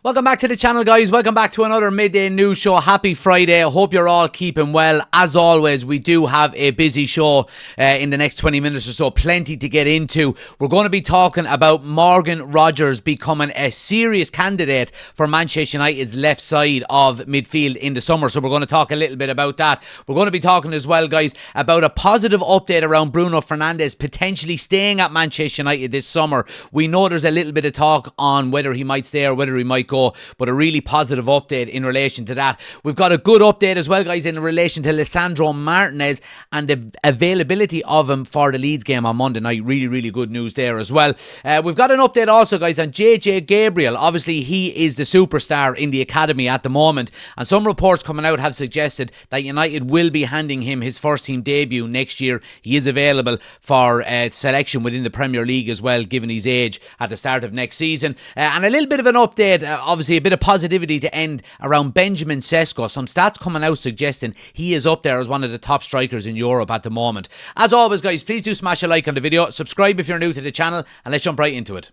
Welcome back to the channel, guys. Welcome back to another midday news show. Happy Friday. I hope you're all keeping well. As always, we do have a busy show in the next 20 minutes or so. Plenty to get into. We're going to be talking about Morgan Rogers becoming a serious candidate for Manchester United's left side of midfield in the summer. So we're going to talk a little bit about that. We're going to be talking as well, guys, about a positive update around Bruno Fernandes potentially staying at Manchester United this summer. We know there's a little bit of talk on whether he might stay or whether he might go, but a really positive update in relation to that. We've got a good update as well, guys, in relation to Lisandro Martinez and the availability of him for the Leeds game on Monday night. Really good news there as well. We've got an update also, guys, on JJ Gabriel. Obviously, he is the superstar in the academy at the moment, and some reports coming out have suggested that United will be handing him his first team debut next year. He is available for selection within the Premier League as well, given his age at the start of next season. And a little bit of an update, obviously a bit of positivity to end around Benjamin Sesko. Some stats coming out suggesting he is up there as one of the top strikers in Europe at the moment. As always, guys, please do smash a like on the video, subscribe if you're new to the channel, and let's jump right into it.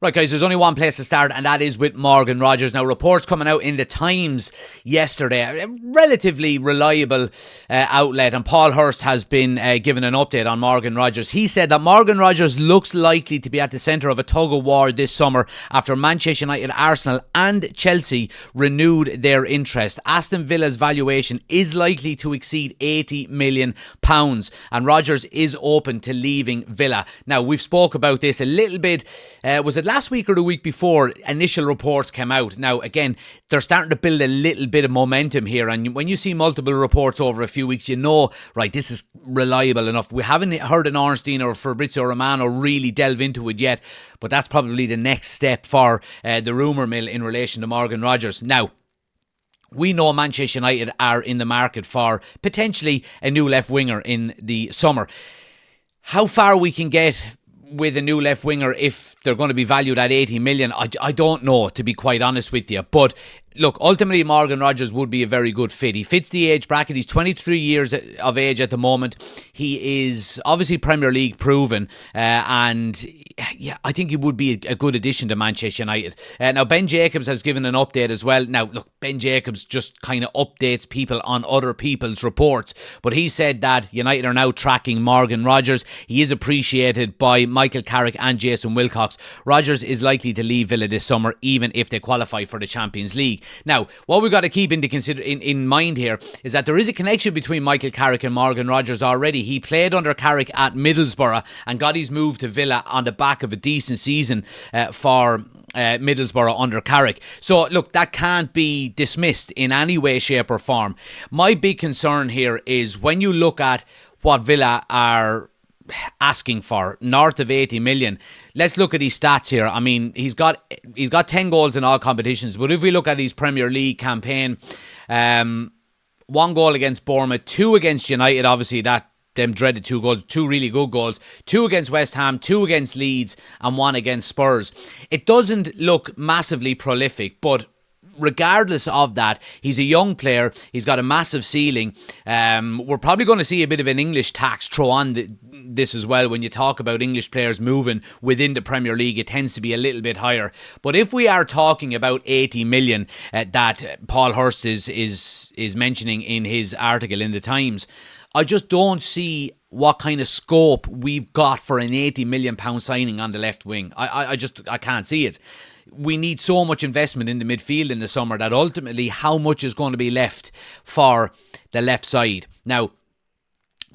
Right, guys, there's only one place to start, and that is with Morgan Rogers. Now, reports coming out in the Times yesterday, a relatively reliable outlet, and Paul Hurst has been given an update on Morgan Rogers. He said that Morgan Rogers looks likely to be at the centre of a tug-of-war this summer after Manchester United, Arsenal and Chelsea renewed their interest. Aston Villa's valuation is likely to exceed £80 million, and Rogers is open to leaving Villa. Now, we've spoke about this a little bit, was it last week or the week before? Initial reports came out. Now, again, they're starting to build a little bit of momentum here, and when you see multiple reports over a few weeks, you know, right, this is reliable enough. We haven't heard an Ornstein or Fabrizio Romano really delve into it yet, but that's probably the next step for the rumour mill in relation to Morgan Rogers. Now, we know Manchester United are in the market for potentially a new left winger in the summer. How far we can get with a new left winger if they're going to be valued at 80 million, I don't know, to be quite honest with you. But look, ultimately Morgan Rogers would be a very good fit. He fits the age bracket. He's 23 years of age at the moment. He is obviously Premier League proven, and yeah, I think he would be a good addition to Manchester United. Now, Ben Jacobs has given an update as well. Now, look, Ben Jacobs just kind of updates people on other people's reports, but he said that United are now tracking Morgan Rogers. He is appreciated by Michael Carrick and Jason Wilcox. Rogers is likely to leave Villa this summer, even if they qualify for the Champions League. Now, what we've got to keep in mind here is that there is a connection between Michael Carrick and Morgan Rogers already. He played under Carrick at Middlesbrough and got his move to Villa on the back of a decent season for Middlesbrough under Carrick. So look, that can't be dismissed in any way, shape or form. My big concern here is when you look at what Villa are asking for, north of 80 million. Let's look at his stats here. I mean, he's got 10 goals in all competitions, but if we look at his Premier League campaign, 1 goal against Bournemouth, 2 against United, obviously that them dreaded 2 goals, 2 really good goals, 2 against West Ham, 2 against Leeds, and 1 against Spurs. It doesn't look massively prolific, but regardless of that, he's a young player. He's got a massive ceiling. We're probably going to see a bit of an English tax throw on this as well. When you talk about English players moving within the Premier League, it tends to be a little bit higher. But if we are talking about 80 million that Paul Hurst is mentioning in his article in the Times, I just don't see what kind of scope we've got for an £80 million signing on the left wing. I can't see it. We need so much investment in the midfield in the summer that ultimately how much is going to be left for the left side. Now,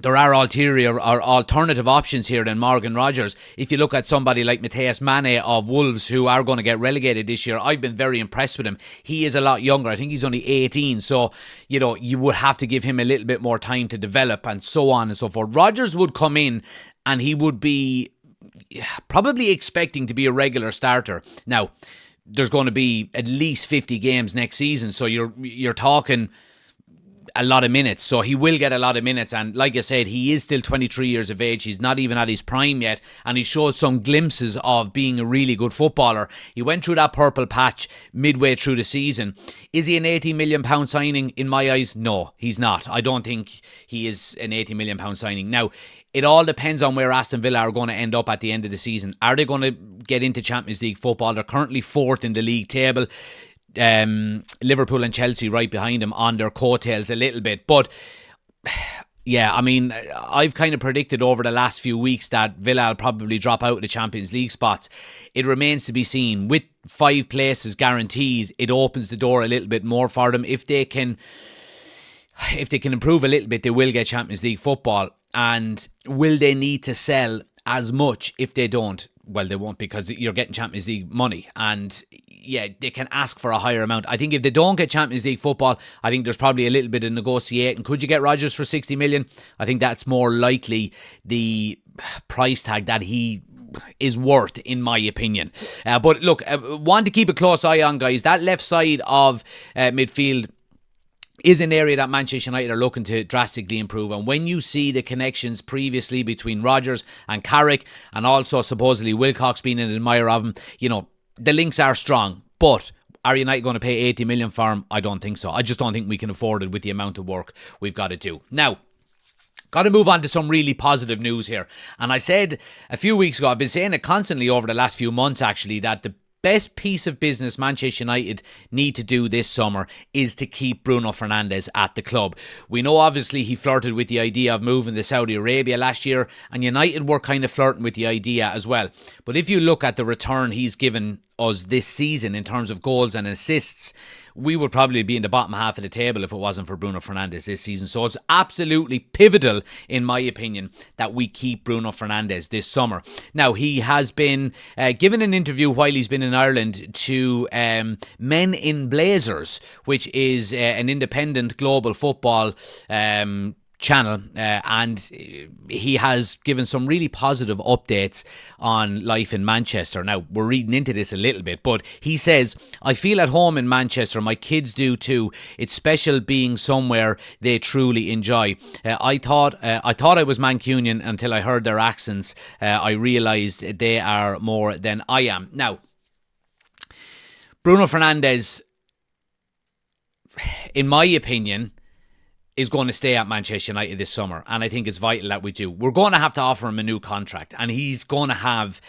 there are ulterior or alternative options here than Morgan Rogers. If you look at somebody like Matthias Mane of Wolves, who are going to get relegated this year, I've been very impressed with him. He is a lot younger. I think he's only 18. So, you know, you would have to give him a little bit more time to develop and so on and so forth. Rogers would come in and he would be probably expecting to be a regular starter. Now, there's going to be at least 50 games next season. So you're talking a lot of minutes, so he will get a lot of minutes. And like I said, he is still 23 years of age. He's not even at his prime yet, and he showed some glimpses of being a really good footballer. He went through that purple patch midway through the season. Is he an £80 million signing? In my eyes, no, he's not. I don't think he is an £80 million signing. Now, it all depends on where Aston Villa are going to end up at the end of the season. Are they going to get into Champions League football? They're currently 4th in the league table. Liverpool and Chelsea right behind him on their coattails a little bit. But yeah, I mean, I've kind of predicted over the last few weeks that Villa will probably drop out of the Champions League spots. It remains to be seen. With 5 places guaranteed, it opens the door a little bit more for them. If they can improve a little bit, they will get Champions League football. And will they need to sell as much if they don't? Well, they won't, because you're getting Champions League money. And yeah, they can ask for a higher amount. I think if they don't get Champions League football, I think there's probably a little bit of negotiating. Could you get Rodgers for 60 million? I think that's more likely the price tag that he is worth, in my opinion. But look, want to keep a close eye on, guys. That left side of midfield is an area that Manchester United are looking to drastically improve. And when you see the connections previously between Rogers and Carrick, and also supposedly Wilcox being an admirer of him, you know, the links are strong. But are United going to pay 80 million for him? I don't think so. I just don't think we can afford it with the amount of work we've got to do. Now, got to move on to some really positive news here. And I said a few weeks ago, I've been saying it constantly over the last few months actually, that the best piece of business Manchester United need to do this summer is to keep Bruno Fernandes at the club. We know obviously he flirted with the idea of moving to Saudi Arabia last year, and United were kind of flirting with the idea as well. But if you look at the return he's given us this season in terms of goals and assists, we would probably be in the bottom half of the table if it wasn't for Bruno Fernandes this season. So it's absolutely pivotal, in my opinion, that we keep Bruno Fernandes this summer. Now, he has been given an interview while he's been in Ireland to Men in Blazers, which is an independent global football channel, and he has given some really positive updates on life in Manchester. Now, we're reading into this a little bit, but he says, I feel at home in Manchester. My kids do too. It's special being somewhere they truly enjoy. I thought I was Mancunian until I heard their accents. I realised they are more than I am. Now, Bruno Fernandes, in my opinion, is going to stay at Manchester United this summer, and I think it's vital that we do. We're going to have to offer him a new contract, and he's going to have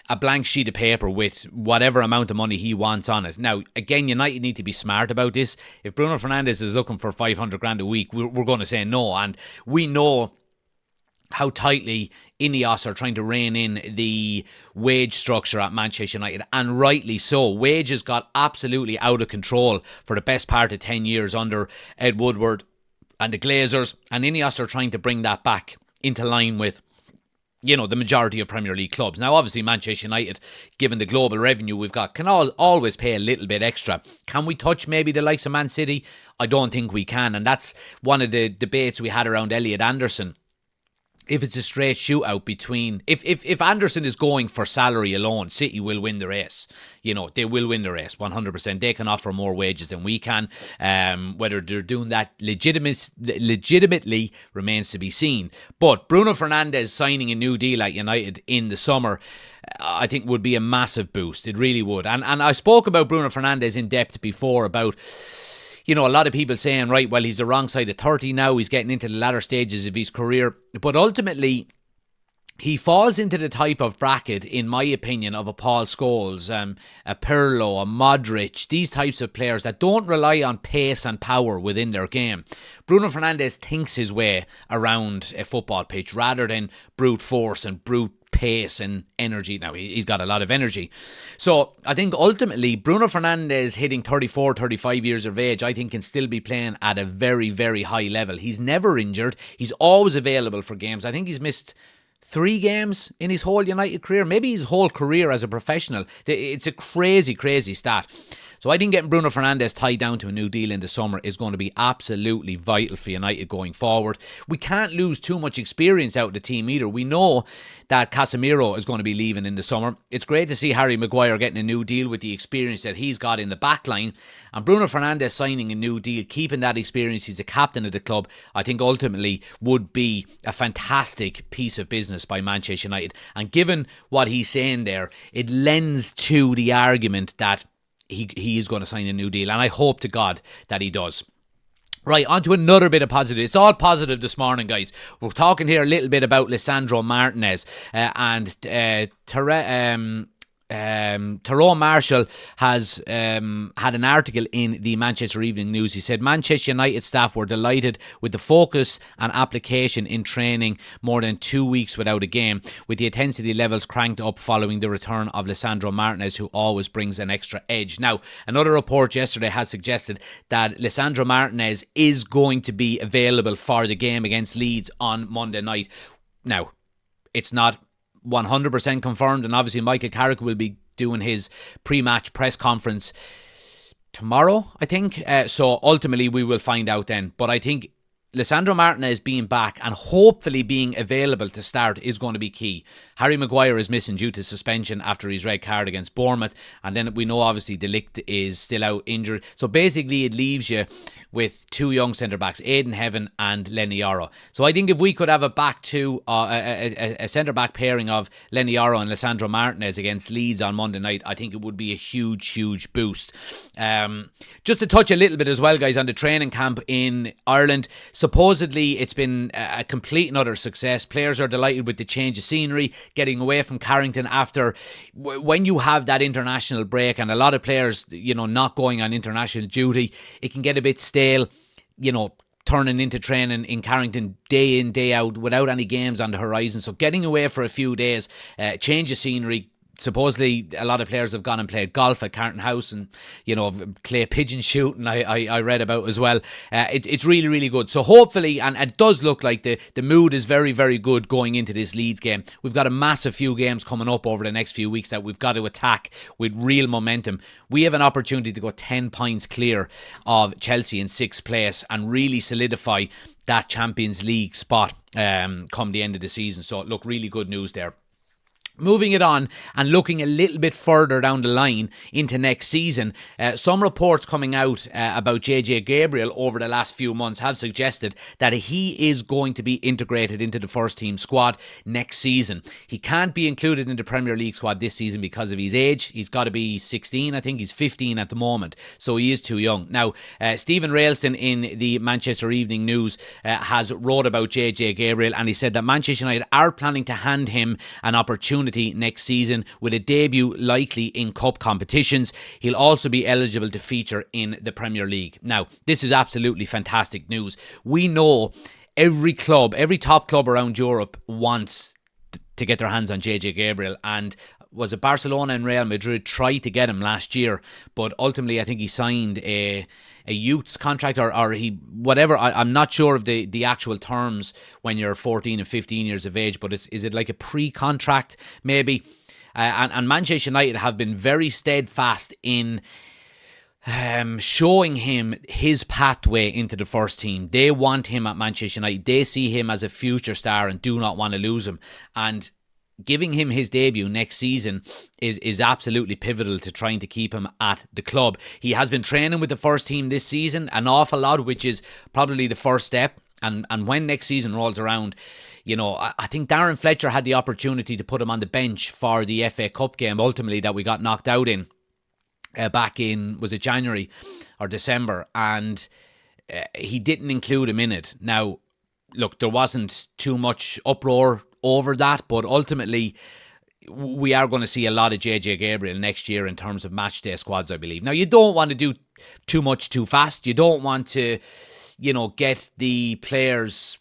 a blank sheet of paper with whatever amount of money he wants on it. Now, again, United need to be smart about this. If Bruno Fernandes is looking for 500 grand a week, we're going to say no, and we know how tightly INEOS are trying to rein in the wage structure at Manchester United, and rightly so. Wages got absolutely out of control for the best part of 10 years under Ed Woodward and the Glazers, and INEOS are trying to bring that back into line with, you know, the majority of Premier League clubs. Now, obviously, Manchester United, given the global revenue we've got, can always pay a little bit extra. Can we touch maybe the likes of Man City? I don't think we can, and that's one of the debates we had around Elliot Anderson. If it's a straight shootout between... If Anderson is going for salary alone, City will win the race. You know, they will win the race, 100%. They can offer more wages than we can. Whether they're doing that legitimately remains to be seen. But Bruno Fernandes signing a new deal at United in the summer, I think would be a massive boost. It really would. And I spoke about Bruno Fernandes in depth before about... You know, a lot of people saying, right, well, he's the wrong side of 30 now. He's getting into the latter stages of his career. But ultimately, he falls into the type of bracket, in my opinion, of a Paul Scholes, a Pirlo, a Modric, these types of players that don't rely on pace and power within their game. Bruno Fernandes thinks his way around a football pitch rather than brute force and brute pace and energy. Now, he's got a lot of energy. So I think ultimately Bruno Fernandes hitting 34, 35 years of age, I think can still be playing at a very, very high level. He's never injured. He's always available for games. I think he's missed 3 games in his whole United career, maybe his whole career as a professional. It's a crazy, crazy stat. So I think getting Bruno Fernandes tied down to a new deal in the summer is going to be absolutely vital for United going forward. We can't lose too much experience out of the team either. We know that Casemiro is going to be leaving in the summer. It's great to see Harry Maguire getting a new deal with the experience that he's got in the back line. And Bruno Fernandes signing a new deal, keeping that experience. He's a captain of the club. I think ultimately would be a fantastic piece of business by Manchester United. And given what he's saying there, it lends to the argument that he is going to sign a new deal. And I hope to God that he does. Right, on to another bit of positive. It's all positive this morning, guys. We're talking here a little bit about Lisandro Martinez and Tyrone Marshall has had an article in the Manchester Evening News. He said Manchester United staff were delighted with the focus and application in training more than 2 weeks without a game, with the intensity levels cranked up following the return of Lisandro Martinez, who always brings an extra edge. Now, another report yesterday has suggested that Lisandro Martinez is going to be available for the game against Leeds on Monday night. Now, it's not 100% confirmed, and obviously Michael Carrick will be doing his pre-match press conference tomorrow, I think. So ultimately we will find out then. But I think Lisandro Martinez being back and hopefully being available to start is going to be key. Harry Maguire is missing due to suspension after his red card against Bournemouth, and then we know obviously De Ligt is still out injured. So basically it leaves you with two young centre-backs, Aidan Heaven and Lenny Yoro. So I think if we could have a centre-back pairing of Lenny Yoro and Lisandro Martinez against Leeds on Monday night, I think it would be a huge boost. Just to touch a little bit as well, guys, on the training camp in Ireland. Supposedly it's been a complete and utter success. Players are delighted with the change of scenery, getting away from Carrington after, when you have that international break and a lot of players, not going on international duty, it can get a bit stale, turning into training in Carrington day in, day out without any games on the horizon. So getting away for a few days, change of scenery. Supposedly a lot of players have gone and played golf at Carlton House and clay pigeon shooting I read about as well. It's really good. So hopefully, and it does look like the mood is very good going into this Leeds game. We've got a massive few games coming up over the next few weeks that we've got to attack with real momentum. We have an opportunity to go 10 points clear of Chelsea in 6th place and really solidify that Champions League spot come the end of the season. So look, really good news there. Moving it on and looking a little bit further down the line into next season, some reports coming out about JJ Gabriel over the last few months have suggested that he is going to be integrated into the first team squad next season. He can't be included in the Premier League squad this season because of his age. He's got to be 16, I think he's 15 at the moment, so he is too young. Now, Stephen Railston in the Manchester Evening News has wrote about JJ Gabriel, and he said that Manchester United are planning to hand him an opportunity next season with a debut likely in cup competitions. He'll also be eligible to feature in the Premier League. Now, this is absolutely fantastic news. We know every top club around Europe wants to get their hands on JJ Gabriel, and was it Barcelona and Real Madrid tried to get him last year, but ultimately I think he signed a youth's contract or he whatever. I'm not sure of the actual terms when you're 14 and 15 years of age, but is it like a pre-contract maybe? And Manchester United have been very steadfast in showing him his pathway into the first team. They want him at Manchester United. They see him as a future star and do not want to lose him. And giving him his debut next season is absolutely pivotal to trying to keep him at the club. He has been training with the first team this season an awful lot, which is probably the first step. And when next season rolls around, I think Darren Fletcher had the opportunity to put him on the bench for the FA Cup game, ultimately, that we got knocked out in back in, was it January or December? And he didn't include him in it. Now, look, there wasn't too much uproar over that, but ultimately we are going to see a lot of JJ Gabriel next year in terms of match day squads, I believe. Now, you don't want to do too much too fast. You don't want to, get the players'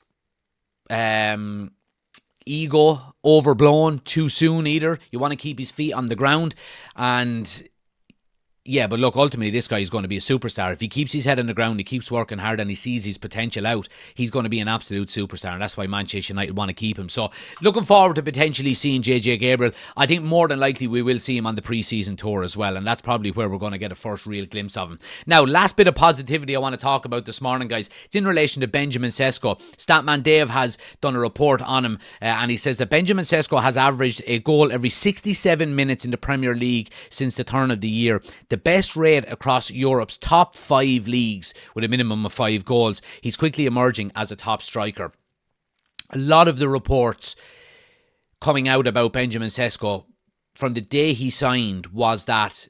ego overblown too soon either. You want to keep his feet on the ground, and Yeah, but look, ultimately, this guy is going to be a superstar. If he keeps his head on the ground, he keeps working hard, and he sees his potential out, he's going to be an absolute superstar, and that's why Manchester United want to keep him. So, looking forward to potentially seeing JJ Gabriel. I think more than likely we will see him on the pre-season tour as well, and that's probably where we're going to get a first real glimpse of him. Now, last bit of positivity I want to talk about this morning, guys. It's in relation to Benjamin Sesko. Statman Dave has done a report on him, and he says that Benjamin Sesko has averaged a goal every 67 minutes in the Premier League since the turn of the year. The best rate across Europe's top 5 leagues with a minimum of 5 goals. He's quickly emerging as a top striker. A lot of the reports coming out about Benjamin Sesko from the day he signed was that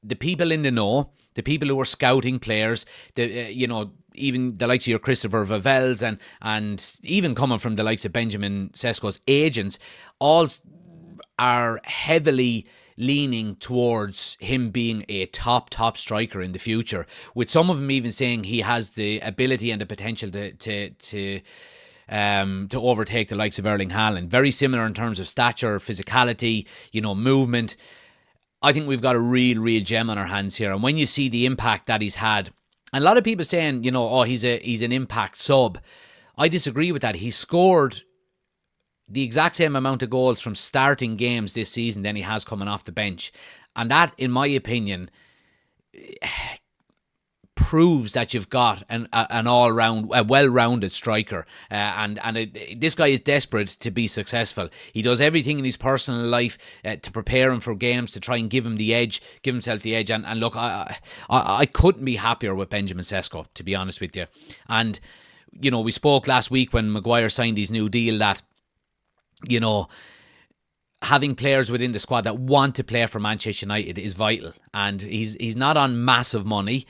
the people in the know, the people who were scouting players, even the likes of your Christopher Vavels and even coming from the likes of Benjamin Sesko's agents, all are heavily leaning towards him being a top striker in the future, with some of them even saying he has the ability and the potential to overtake the likes of Erling Haaland. Very similar in terms of stature, physicality, movement. I think we've got a real gem on our hands here. And when you see the impact that he's had, and a lot of people saying, he's an impact sub. I disagree with that. He scored the exact same amount of goals from starting games this season than he has coming off the bench. And that, in my opinion, proves that you've got an all-round, a well-rounded striker. This guy is desperate to be successful. He does everything in his personal life to prepare him for games, to try and give himself the edge. And look, I couldn't be happier with Benjamin Sesko, to be honest with you. And, we spoke last week when Maguire signed his new deal that, having players within the squad that want to play for Manchester United is vital. And he's not on massive money,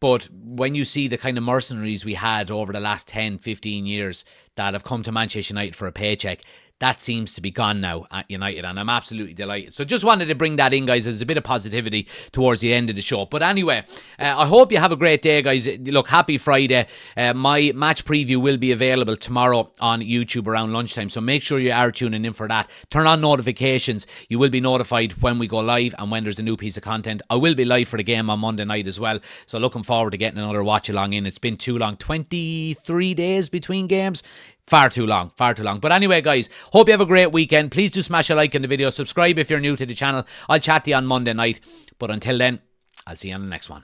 but when you see the kind of mercenaries we had over the last 10, 15 years that have come to Manchester United for a paycheck, that seems to be gone now at United, and I'm absolutely delighted. So just wanted to bring that in, guys, as a bit of positivity towards the end of the show. But anyway, I hope you have a great day, guys. Look, happy Friday. My match preview will be available tomorrow on YouTube around lunchtime, so make sure you are tuning in for that. Turn on notifications. You will be notified when we go live and when there's a new piece of content. I will be live for the game on Monday night as well, so looking forward to getting another watch along in. It's been too long, 23 days between games. Far too long. But anyway, guys, hope you have a great weekend. Please do smash a like on the video. Subscribe if you're new to the channel. I'll chat to you on Monday night. But until then, I'll see you on the next one.